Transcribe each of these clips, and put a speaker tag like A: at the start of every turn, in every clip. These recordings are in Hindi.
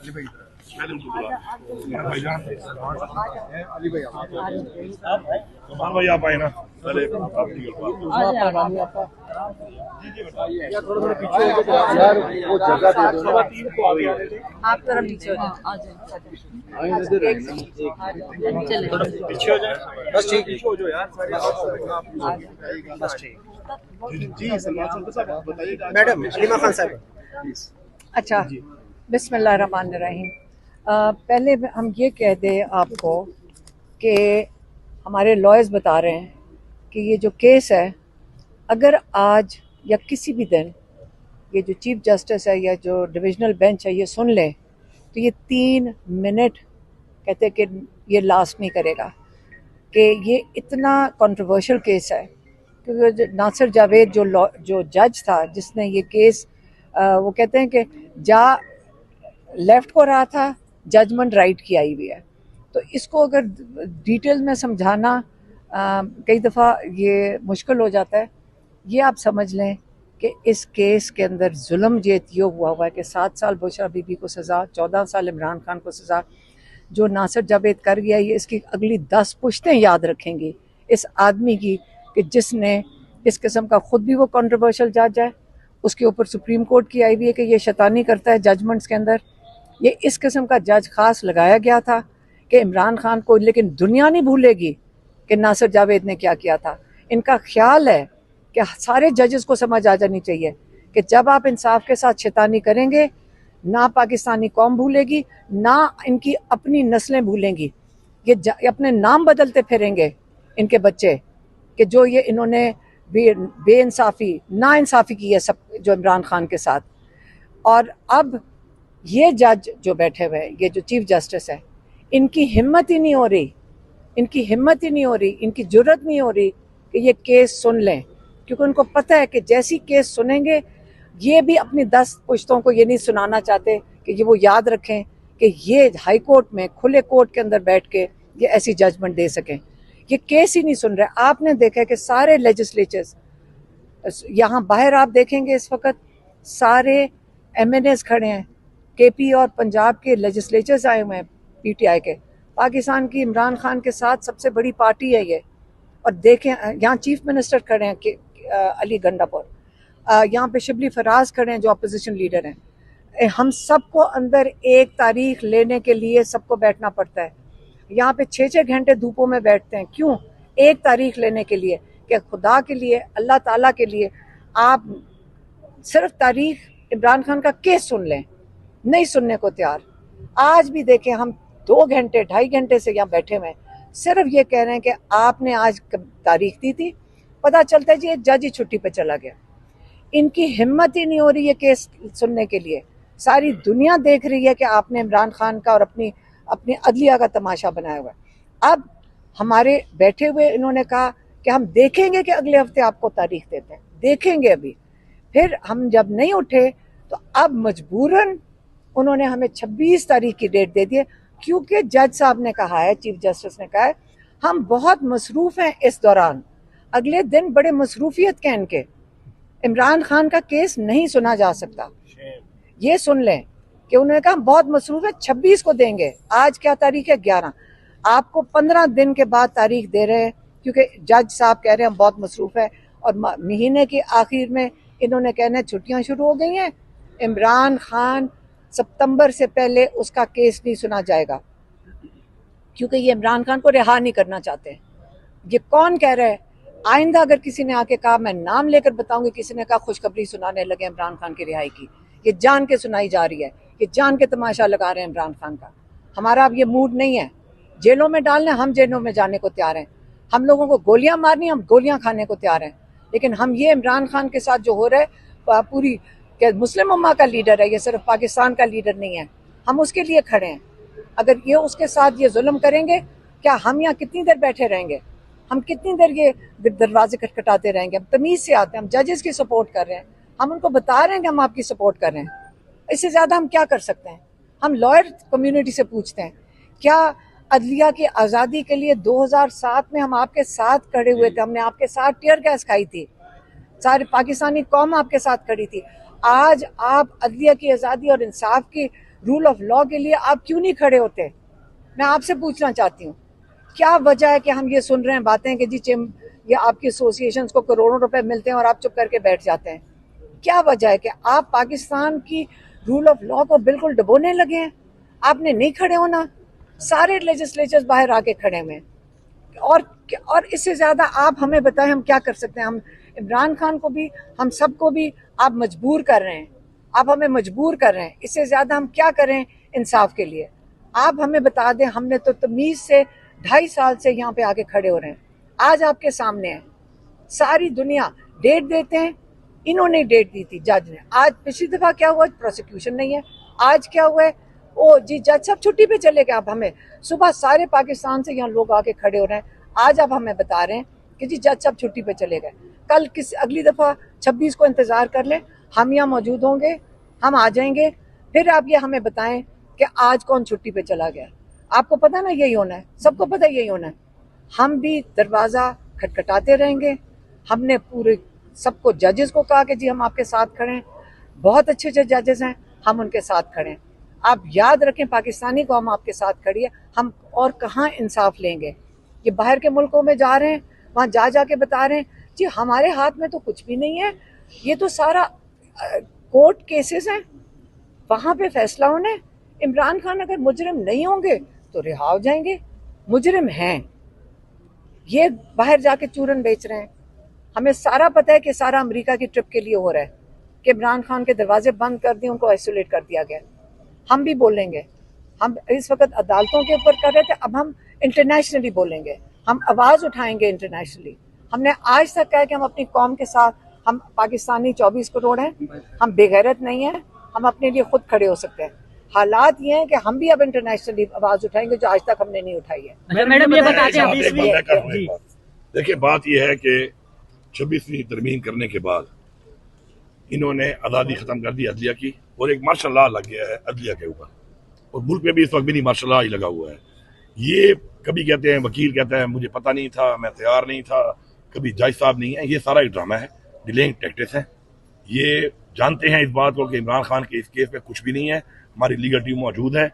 A: अली भाई
B: भाई आप आए ना, पहले
A: थोड़ा थोड़ा पीछे हो जाओ यार, वो जगह दे दो ना।
C: आप जरा पीछे हो जाओ। चले
B: पीछे हो जाए,
A: बस ठीक
B: पीछे हो जाओ यार,
A: बस ठीक।
B: जी सलमान साहब बताइए।
A: मैडम हलीमा खान साहब।
C: अच्छा, बिस्मिल्लाहिर्रहमानिर्रहीम। पहले हम ये कह दें आपको कि हमारे लॉयर्स बता रहे हैं कि ये जो केस है, अगर आज या किसी भी दिन ये जो चीफ जस्टिस है या जो डिविजनल बेंच है ये सुन ले, तो ये 3 मिनट कहते कि ये लास्ट नहीं करेगा, कि ये इतना कंट्रोवर्शियल केस है। क्योंकि नासिर जावेद जो जज था जिसने ये केस, वो कहते हैं कि लेफ्ट को रहा था, जजमेंट राइट की आई हुई है। तो इसको अगर डिटेल में समझाना कई दफ़ा ये मुश्किल हो जाता है। ये आप समझ लें कि इस केस के अंदर जुल्म ये हुआ है कि 7 साल बुशरा बीबी को सज़ा, 14 साल इमरान खान को सज़ा। जो नासिर जावेद कर गया, ये इसकी अगली 10 पुश्तें याद रखेंगी इस आदमी की, कि जिसने इस किस्म का ख़ुद भी वो कंट्रोवर्शियल जज है, उसके ऊपर सुप्रीम कोर्ट की आई हुई है कि ये शैतानी करता है जजमेंट्स के अंदर। ये इस किस्म का जज खास लगाया गया था कि इमरान खान को, लेकिन दुनिया नहीं भूलेगी कि नासिर जावेद ने क्या किया था। इनका ख्याल है कि सारे जजेस को समझ आ जानी चाहिए कि जब आप इंसाफ के साथ शैतानी करेंगे, ना पाकिस्तानी कौम भूलेगी, ना इनकी अपनी नस्लें भूलेंगी। ये अपने नाम बदलते फिरेंगे इनके बच्चे, कि जो ये इन्होंने बेइंसाफ़ी नाइंसाफ़ी की है सब जो इमरान खान के साथ। और अब ये जज जो बैठे हुए हैं, ये जो चीफ जस्टिस है, इनकी हिम्मत ही नहीं हो रही, इनकी जुर्रत नहीं हो रही कि ये केस सुन लें, क्योंकि उनको पता है कि जैसी केस सुनेंगे, ये भी अपनी 10 पुश्तों को ये नहीं सुनाना चाहते कि ये वो याद रखें कि ये हाई कोर्ट में खुले कोर्ट के अंदर बैठ के ये ऐसी जजमेंट दे सकें। ये केस ही नहीं सुन रहे। आपने देखा है कि सारे लेजिस्लेचर्स, यहाँ बाहर आप देखेंगे इस वक्त सारे MNAs खड़े हैं, KP और पंजाब के लेजिस्लेचर्स आए हुए हैं PTI के। पाकिस्तान की इमरान खान के साथ सबसे बड़ी पार्टी है ये। और देखें यहाँ चीफ मिनिस्टर खड़े हैं अली गंडापुर, यहाँ पे शिबली फराज खड़े हैं जो अपोजिशन लीडर हैं। हम सबको अंदर एक तारीख लेने के लिए सबको बैठना पड़ता है। यहाँ पे 6-6 घंटे धूपों में बैठते हैं, क्यों? एक तारीख लेने के लिए, कि खुदा के लिए, अल्लाह ताला के लिए आप सिर्फ तारीख इमरान खान का केस सुन लें। नहीं सुनने को तैयार। आज भी देखें, हम 2 घंटे 2.5 घंटे से यहाँ बैठे हुए हैं, सिर्फ ये कह रहे हैं कि आपने आज तारीख दी थी। पता चलता है जी एक जज ही छुट्टी पे चला गया। इनकी हिम्मत ही नहीं हो रही है केस सुनने के लिए। सारी दुनिया देख रही है कि आपने इमरान खान का और अपनी अदलिया का तमाशा बनाया हुआ है। अब हमारे बैठे हुए इन्होंने कहा कि हम देखेंगे कि अगले हफ्ते आपको तारीख देते हैं, देखेंगे अभी। फिर हम जब नहीं उठे तो अब मजबूरन उन्होंने हमें 26 तारीख की डेट दे दी है, क्योंकि जज साहब ने कहा है, चीफ जस्टिस ने कहा है, हम बहुत मसरूफ़ हैं इस दौरान, अगले दिन बड़े मसरूफियत के इनके, इमरान खान का केस नहीं सुना जा सकता। ये सुन लें कि उन्होंने कहा बहुत मसरूफ़ है, 26 को देंगे। आज क्या तारीख है? 11। आपको 15 दिन के बाद तारीख दे रहे हैं, क्योंकि जज साहब कह रहे हैं बहुत मसरूफ़ है। और महीने के आखिर में इन्होंने कहना है छुट्टियाँ शुरू हो गई हैं, इमरान खान सितंबर से पहले उसका केस नहीं सुना जाएगा, क्योंकि ये इमरान खान को रिहा नहीं करना चाहते। ये कौन कह रहा है? आइंदा अगर किसी ने आके कहा, मैं नाम लेकर बताऊंगी, किसी ने कहा खुशखबरी सुनाने लगे इमरान खान की रिहाई की, ये जान के सुनाई जा रही है, ये जान के तमाशा लगा रहे हैं इमरान खान का। हमारा अब ये मूड नहीं है जेलों में डालने, हम जेलों में जाने को तैयार हैं। हम लोगों को गोलियां मारनी, हम गोलियां खाने को तैयार हैं। लेकिन हम ये इमरान खान के साथ जो हो रहा है, पूरी क्या मुस्लिम उम्मा का लीडर है, ये सिर्फ पाकिस्तान का लीडर नहीं है, हम उसके लिए खड़े हैं। अगर ये उसके साथ ये जुल्म करेंगे, क्या हम यहाँ कितनी देर बैठे रहेंगे? हम कितनी देर ये दरवाजे खटखटाते रहेंगे? हम तमीज़ से आते हैं, हम जजेस की सपोर्ट कर रहे हैं, हम उनको बता रहे हैं कि हम आपकी सपोर्ट कर रहे हैं। इससे ज़्यादा हम क्या कर सकते हैं? हम लॉयर कम्युनिटी से पूछते हैं, क्या अदलिया की आज़ादी के लिए 2007 में हम आपके साथ खड़े हुए थे, हमने आपके साथ टीयर गैस खाई थी, सारी पाकिस्तानी कौम आपके साथ खड़ी थी। आज आप अदलिया की आज़ादी और इंसाफ की रूल ऑफ लॉ के लिए आप क्यों नहीं खड़े होते? मैं आपसे पूछना चाहती हूँ, क्या वजह है कि हम ये सुन रहे हैं बातें कि जी ये आपकी एसोसिएशंस को करोड़ों रुपए मिलते हैं और आप चुप करके बैठ जाते हैं? क्या वजह है कि आप पाकिस्तान की रूल ऑफ लॉ को बिल्कुल डुबोने लगे हैं? आपने नहीं खड़े होना, सारे लेजिस्लेचर्स बाहर आके खड़े हुए हैं। और इससे ज्यादा आप हमें बताएं हम क्या कर सकते हैं? हम इमरान खान को भी, हम सबको भी आप मजबूर कर रहे हैं, आप हमें मजबूर कर रहे हैं। इससे ज्यादा हम क्या करें इंसाफ के लिए? आप हमें बता दें। हमने तो तमीज से 2.5 साल से यहाँ पे आके खड़े हो रहे हैं, आज आपके सामने है। सारी दुनिया डेट देते हैं, इन्होंने डेट दी थी जज ने। आज पिछली दफा क्या हुआ? प्रोसिक्यूशन नहीं है। आज क्या हुआ है? ओ जी जज सब छुट्टी पे चले गए। आप हमें सुबह सारे पाकिस्तान से यहाँ लोग आके खड़े हो रहे हैं, आज आप हमें बता रहे हैं कि जी जज सब छुट्टी पे चले गए। कल अगली दफा 26 को इंतजार कर लें, हम यहाँ मौजूद होंगे, हम आ जाएंगे। फिर आप ये हमें बताएं कि आज कौन छुट्टी पे चला गया। आपको पता ना यही होना है, सबको पता यही होना है। हम भी दरवाजा खटखटाते रहेंगे। हमने पूरे सबको जजेस को कहा कि जी हम आपके साथ खड़े हैं, बहुत अच्छे अच्छे जजेस हैं, हम उनके साथ खड़े हैं। आप याद रखें, पाकिस्तानी को हम आपके साथ खड़ी है। हम और कहाँ इंसाफ लेंगे? ये बाहर के मुल्कों में जा रहे हैं, वहाँ जा जाके बता रहे हैं जी हमारे हाथ में तो कुछ भी नहीं है, ये तो सारा कोर्ट केसेस हैं, वहाँ पे फैसला होना है। इमरान खान अगर मुजरिम नहीं होंगे तो रिहा हो जाएंगे, मुजरिम हैं। ये बाहर जाके चूरन बेच रहे हैं। हमें सारा पता है कि सारा अमेरिका की ट्रिप के लिए हो रहा है कि इमरान खान के दरवाजे बंद कर दिए, उनको आइसोलेट कर दिया गया। हम भी बोलेंगे, हम इस वक्त अदालतों के ऊपर कर रहे थे, अब हम इंटरनेशनली बोलेंगे, हम आवाज उठाएंगे इंटरनेशनली। हमने आज तक कहा कि हम अपनी कौम के साथ, हम पाकिस्तानी 24 करोड़ हैं, हम बेगैरत नहीं हैं, हम अपने लिए खुद खड़े हो सकते हैं। हालात ये हैं कि हम भी अब इंटरनेशनली आवाज उठाएंगे जो आज तक हमने नहीं उठाई है।
D: मैडम ये बताते हैं,
B: देखिए बात यह है कि 26वीं तरमीम करने के बाद इन्होंने आज़ादी ख़त्म कर दी अदलिया की, और एक मार्शल लॉ लग गया है अदलिया के ऊपर, और मुल्क में भी इस वक्त भी नहीं मार्शल लॉ ही लगा हुआ है। ये कभी कहते हैं, वकील कहता है मुझे पता नहीं था, मैं तैयार नहीं था, कभी जज साहब नहीं है। ये सारा एक ड्रामा है, डिलेइंग टैक्टिक्स है। ये जानते हैं इस बात को कि इमरान खान के इस केस में कुछ भी नहीं है। हमारी लीगल टीम मौजूद है।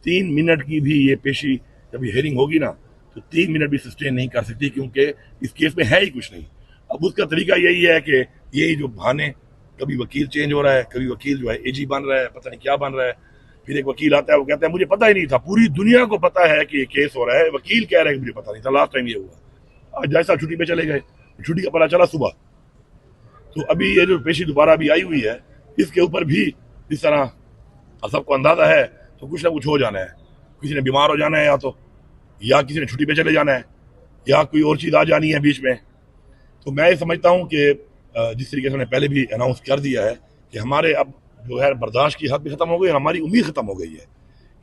B: 3 मिनट की भी ये पेशी जब ये हेयरिंग होगी ना, तो 3 मिनट भी सस्टेन नहीं कर सकती, क्योंकि इस केस में है ही कुछ नहीं। अब उसका तरीका यही है कि यही जो बहाने, कभी वकील चेंज हो रहा है, कभी वकील जो है एजी बन रहा है, पता नहीं क्या बन रहा है। फिर एक वकील आता है, वो कहता है मुझे पता ही नहीं था, पूरी दुनिया को पता है कि ये केस हो रहा है, वकील कह रहा है कि मुझे पता नहीं था, लास्ट टाइम ये हुआ। आज जैसा छुट्टी पे चले गए, छुट्टी का पता चला सुबह। तो अभी ये जो पेशी दोबारा अभी आई हुई है, इसके ऊपर भी इस तरह सबको अंदाजा है तो कुछ ना कुछ हो जाना है। किसी ने बीमार हो जाना है, या किसी ने छुट्टी पे चले जाना है, या कोई और चीज़ आ जानी है बीच में। तो मैं ये समझता हूँ कि जिस तरीके से उन्होंने पहले भी अनाउंस कर दिया है कि हमारे अब जो है बर्दाश्त की हद भी ख़त्म हो गई, हमारी उम्मीद ख़त्म हो गई है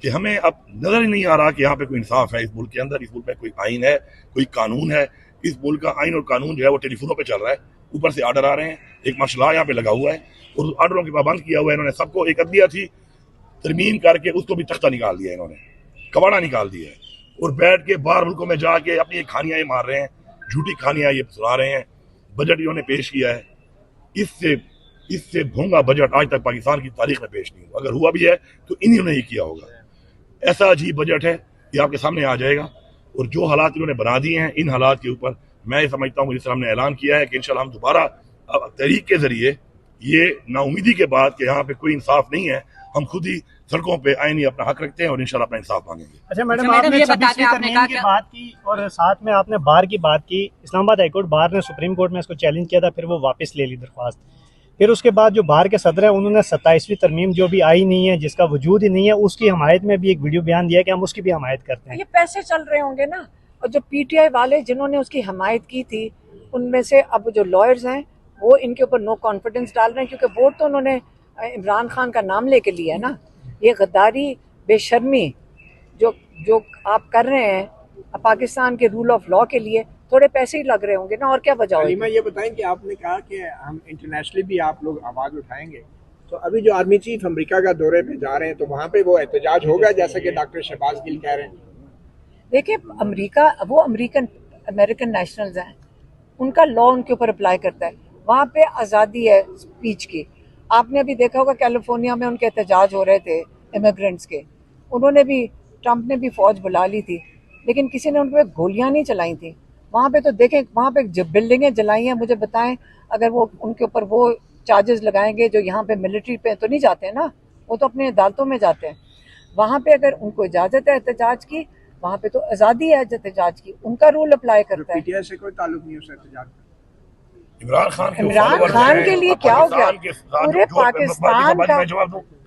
B: कि हमें अब नज़र ही नहीं आ रहा कि यहाँ पे कोई इंसाफ है इस मुल्क के अंदर। इस मुल्क में कोई आइन है, कोई कानून है। इस मुल्क का आइन और कानून जो है वो टेलीफोनों पे चल रहा है, ऊपर से आर्डर आ रहे हैं, एक मार्शल लॉ यहाँ पे लगा हुआ है, और आर्डरों की पाबंद किया हुआ है इन्होंने सबको। एक अदलिया थी, तरमीम करके उसको भी तख्ता निकाल दिया इन्होंने, कबाड़ा निकाल दिया है, और बैठ के बाहर मुल्कों में जाके अपनी कहानियाँ ये मार रहे हैं, झूठी कहानियाँ ये सुना रहे हैं। बजट इन्होंने पेश किया है, इससे भोंगा बजट आज तक पाकिस्तान की तारीख में पेश नहीं हुआ। अगर हुआ भी है तो इन्होंने ही किया होगा। ऐसा अजीब बजट है, ये आपके सामने आ जाएगा। और जो हालात इन्होंने बना दिए हैं, इन हालात के ऊपर मैं ये समझता हूँ, जिस तरह हमने ऐलान किया है कि इंशाल्लाह हम दोबारा तहरीक के जरिए, ये नाउमीदी के बाद कि यहाँ पे कोई इंसाफ नहीं है, हम खुद ही सड़कों पे आईनी अपना हक रखते हैं और इंशाल्लाह अपना इंसाफ मांगेंगे।
D: अच्छा मैडम, आपने 26वीं तरमीम की बात की और साथ में आपने बार की बात की। इस्लामाबाद हाईकोर्ट बार ने सुप्रीम कोर्ट में इसको चैलेंज किया था, फिर वो वापस ले ली दरख्वास्त। फिर उसके बाद जो बार के सदर हैं उन्होंने 27वीं तरमीम जो भी आई नहीं है, जिसका वजूद ही नहीं है, उसकी हमायत में भी एक वीडियो बयान दिया कि हम उसकी भी हमायत करते हैं।
C: ये पैसे चल रहे होंगे ना, और जो पीटीआई वाले जिन्होंने उसकी हमायत की थी, उनमें से अब जो लॉयर्स हैं वो इनके ऊपर नो कॉन्फिडेंस डाल रहे हैं, क्योंकि वोट तो उन्होंने इमरान खान का नाम लेके लिया है ना। ये गद्दारी, बेशर्मी जो आप कर रहे हैं पाकिस्तान के रूल ऑफ लॉ के लिए, थोड़े पैसे ही लग रहे होंगे ना, और क्या वजह होगी?
A: मैं ये बताएं कि आपने कहा कि हम इंटरनेशनली भी आप लोग आवाज उठाएंगे, तो अभी जो आर्मी चीफ अमेरिका का दौरे पे जा रहे हैं, तो वहाँ पे वो एहतजाज होगा जैसा कि डॉक्टर शहबाज गिल कह रहे हैं?
C: देखिए, अमेरिका, वो अमेरिकन नेशनल्स हैं, उनका लॉ उनके ऊपर अप्लाई करता है। वहाँ पे आज़ादी है स्पीच की। आपने अभी देखा होगा कैलिफोर्निया में उनके एहतजाज हो रहे थे, इमिग्रेंट्स के, उन्होंने भी, ट्रंप ने भी फौज बुला ली थी, लेकिन किसी ने उन पर गोलियां नहीं चलाई थी। वहाँ पे तो देखें, वहाँ पे जो बिल्डिंगें जलाई हैं, मुझे बताएं अगर वो उनके ऊपर वो चार्जेस लगाएंगे जो यहाँ पे मिलिट्री पे तो नहीं जाते हैं ना, वो तो अपने अदालतों में जाते हैं। वहाँ पे अगर उनको इजाज़त है एहतजाज की, वहाँ पे तो आज़ादी है एहतजाज की, उनका रूल अप्लाई करता है।
A: पीटीआई से कोई ताल्लुक नहीं उससे एहतजाज का।
B: इमरान खान
C: के लिए क्या हो गया? पूरे पाकिस्तान का,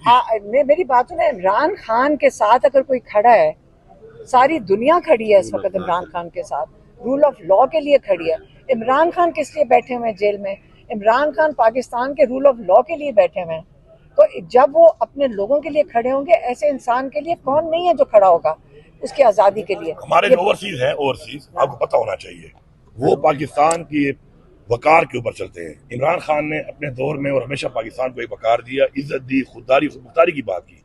C: हाँ, मेरी बात सुने, इमरान खान के साथ अगर कोई खड़ा है, सारी दुनिया खड़ी है इस वक्त इमरान खान के साथ, रूल ऑफ लॉ के लिए खड़ी है। इमरान खान किस लिए बैठे हुए हैं जेल में? इमरान खान पाकिस्तान के रूल ऑफ लॉ के लिए बैठे हुए हैं। तो जब वो अपने लोगों के लिए खड़े होंगे, ऐसे इंसान के लिए कौन नहीं है जो खड़ा होगा उसकी आज़ादी के लिए?
B: हमारे जो ओवरसीज हैं, ओवरसीज आपको पता होना चाहिए, वो पाकिस्तान की वकार के ऊपर चलते हैं। इमरान खान ने अपने दौर में और हमेशा पाकिस्तान को एक वकार दिया, इज्जत दी, खुददारी मुख्तारी की बात की,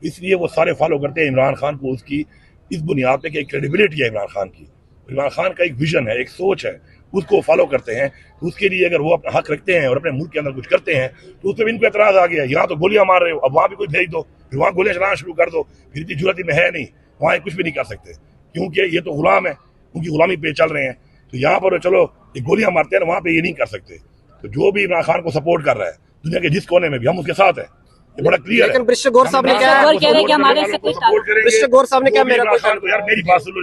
B: इसलिए वो सारे फॉलो करते हैं इमरान खान को, उसकी इस बुनियाद पे कि क्रेडिबिलिटी है इमरान खान की, इमरान खान का एक विजन है, एक सोच है, उसको फॉलो करते हैं। तो उसके लिए अगर वो अपना हक रखते हैं और अपने मुल्क के अंदर कुछ करते हैं तो उस पर इनको एतराज आ गया, यहाँ तो गोलियां मार रहे हो, अब वहाँ भी कुछ भेज दो, फिर वहाँ गोलियां चलाना शुरू कर दो, फिर इतनी जरूरत में है नहीं, वहाँ कुछ भी नहीं कर सकते क्योंकि ये तो गुलाम है, उनकी गुलामी पे चल रहे हैं। तो यहाँ पर चलो ये गोलियां मारते हैं, वहाँ पे ये नहीं कर सकते। तो जो भी इमरान खान को सपोर्ट कर रहा है दुनिया के जिस कोने में भी, हम उसके साथ हैं, ये बड़ा क्लियर है।
E: लेकिन वृश्चिक गौर साहब ने क्या,
B: मेरी बात सुन लो,